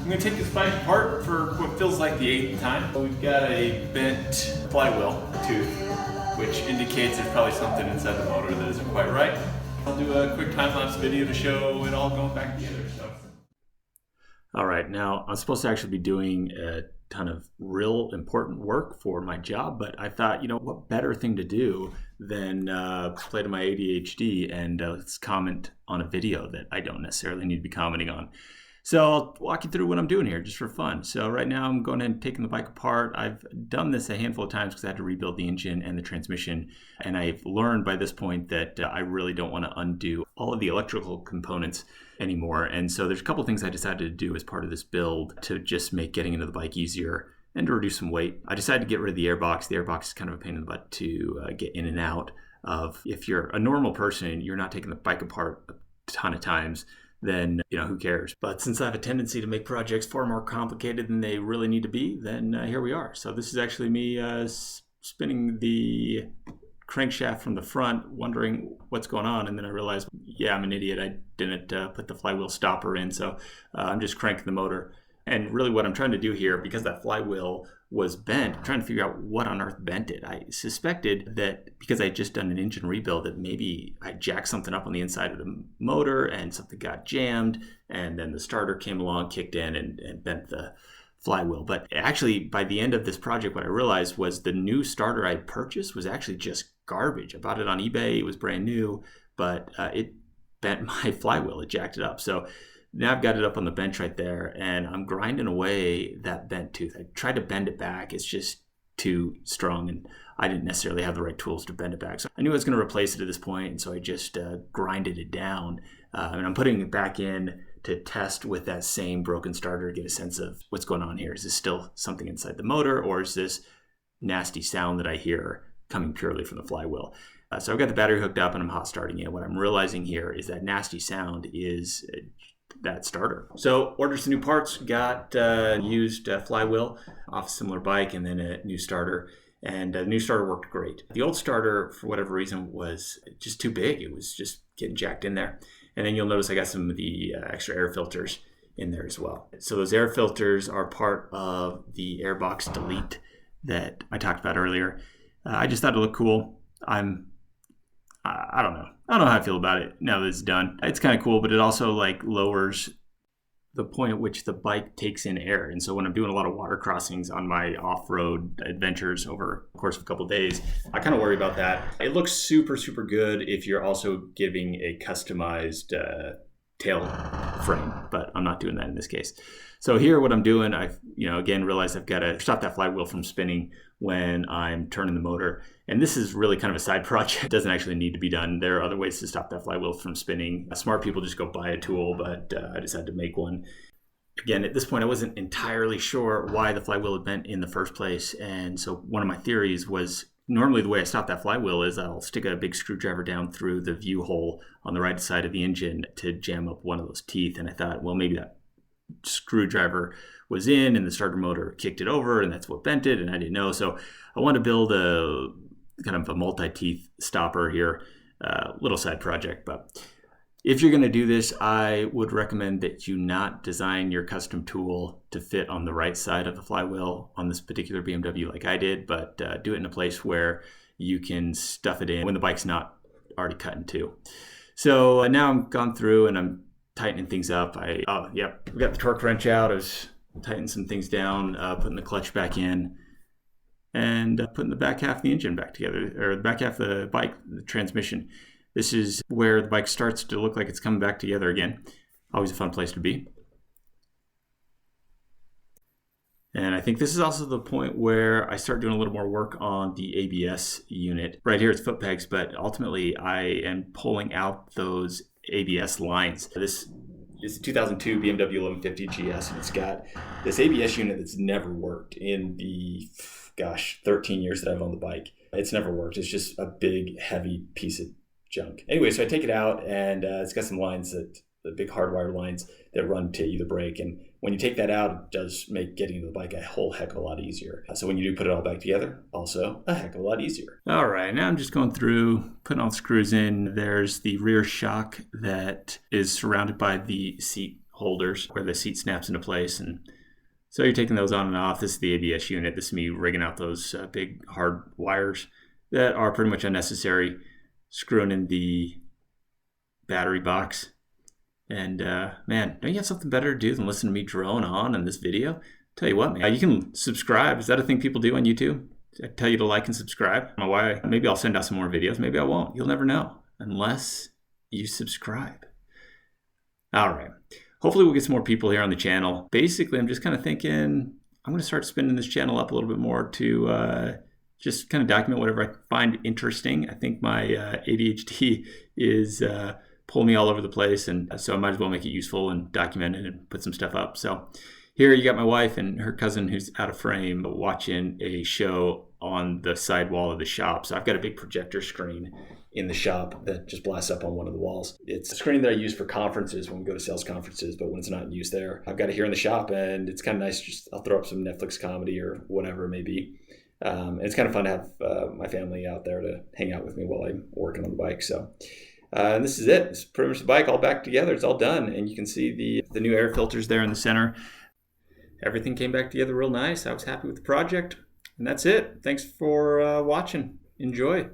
I'm going to take this bike apart for what feels like the 8th time. We've got a bent flywheel tooth, which indicates there's probably something inside the motor that isn't quite right. I'll do a quick time-lapse video to show it all going back together. All right, now I'm supposed to actually be doing a ton of real important work for my job, but I thought, what better thing to do than play to my ADHD and let's comment on a video that I don't necessarily need to be commenting on. So I'll walk you through what I'm doing here just for fun. So right now I'm going ahead and taking the bike apart. I've done this a handful of times because I had to rebuild the engine and the transmission. And I've learned by this point that I really don't want to undo all of the electrical components anymore. And so there's a couple things I decided to do as part of this build to just make getting into the bike easier and to reduce some weight. I decided to get rid of the airbox. The airbox is kind of a pain in the butt to get in and out of. If you're a normal person, you're not taking the bike apart a ton of times, then who cares? But since I have a tendency to make projects far more complicated than they really need to be, then here we are. So this is actually me spinning the crankshaft from the front, wondering what's going on, and then I realized, yeah, I'm an idiot. I didn't put the flywheel stopper in, so I'm just cranking the motor. And really what I'm trying to do here, because that flywheel was bent, I'm trying to figure out what on earth bent it. I suspected that because I had just done an engine rebuild that maybe I jacked something up on the inside of the motor and something got jammed, and then the starter came along, kicked in, and bent the flywheel. But actually, by the end of this project, what I realized was the new starter I purchased was actually just garbage. I bought it on eBay. It was brand new, but it bent my flywheel. It jacked it up. So now I've got it up on the bench right there, and I'm grinding away that bent tooth. I tried to bend it back. It's just too strong, and I didn't necessarily have the right tools to bend it back. So I knew I was going to replace it at this point, and so I just grinded it down. And I'm putting it back in to test with that same broken starter to get a sense of what's going on here. Is this still something inside the motor, or is this nasty sound that I hear coming purely from the flywheel? So I've got the battery hooked up, and I'm hot starting it. What I'm realizing here is that nasty sound is that starter. So ordered some new parts, got used flywheel off a similar bike, and then a new starter. And the new starter worked great. The old starter, for whatever reason, was just too big. It was just getting jacked in there. And then you'll notice I got some of the extra air filters in there as well. So those air filters are part of the airbox delete that I talked about earlier. I just thought it looked cool. I don't know. I don't know how I feel about it now that it's done. It's kind of cool, but it also lowers the point at which the bike takes in air. And so when I'm doing a lot of water crossings on my off-road adventures over the course of a couple of days, I kind of worry about that. It looks super, super good if you're also giving a customized tail frame, but I'm not doing that in this case. So here what I'm doing, I've again realized I've got to stop that flywheel from spinning when I'm turning the motor. And this is really kind of a side project. It doesn't actually need to be done. There are other ways to stop that flywheel from spinning. Smart people just go buy a tool, but I decided to make one. Again, at this point, I wasn't entirely sure why the flywheel had bent in the first place. And so one of my theories was, normally the way I stop that flywheel is I'll stick a big screwdriver down through the view hole on the right side of the engine to jam up one of those teeth. And I thought, well, maybe that screwdriver was in and the starter motor kicked it over, and that's what bent it, and I didn't know. So I wanted to build a kind of a multi-teeth stopper here, little side project. But if you're going to do this, I would recommend that you not design your custom tool to fit on the right side of the flywheel on this particular BMW like I did, but do it in a place where you can stuff it in when the bike's not already cut in two. So now I'm gone through and I'm tightening things up. We got the torque wrench out. I was tightening some things down, putting the clutch back in, and putting the back half of the engine back together, or the back half of the bike, the transmission. This is where the bike starts to look like it's coming back together again. Always a fun place to be. And I think this is also the point where I start doing a little more work on the ABS unit. Right here it's foot pegs, but ultimately I am pulling out those ABS lines. This is a 2002 BMW 1150 GS, and it's got this ABS unit that's never worked in the, 13 years that I've owned the bike. It's never worked. It's just a big, heavy piece of junk. Anyway, so I take it out, and it's got some lines, the big hardwire lines that run to either brake. And when you take that out, it does make getting to the bike a whole heck of a lot easier. So when you do put it all back together, also a heck of a lot easier. All right, now I'm just going through, putting all the screws in. There's the rear shock that is surrounded by the seat holders where the seat snaps into place. And so you're taking those on and off. This is the ABS unit. This is me rigging out those big hard wires that are pretty much unnecessary, screwing in the battery box. And man, don't you have something better to do than listen to me drone on in this video? Tell you what, man, you can subscribe. Is that a thing people do on YouTube? I tell you to like and subscribe. I don't know why. Maybe I'll send out some more videos. Maybe I won't. You'll never know unless you subscribe. All right. Hopefully we'll get some more people here on the channel. Basically, I'm just kind of thinking I'm going to start spinning this channel up a little bit more to just kind of document whatever I find interesting. I think my ADHD is pulling me all over the place, and so I might as well make it useful and document it and put some stuff up. So here you got my wife and her cousin who's out of frame watching a show on the side wall of the shop. So I've got a big projector screen in the shop that just blasts up on one of the walls. It's a screen that I use for conferences when we go to sales conferences, but when it's not in use there, I've got it here in the shop, and it's kind of nice. Just I'll throw up some Netflix comedy or whatever it may be. And it's kind of fun to have my family out there to hang out with me while I'm working on the bike. So and this is it. It's pretty much the bike all back together. It's all done. And you can see the new air filters there in the center. Everything came back together real nice. I was happy with the project. And that's it. Thanks for watching. Enjoy.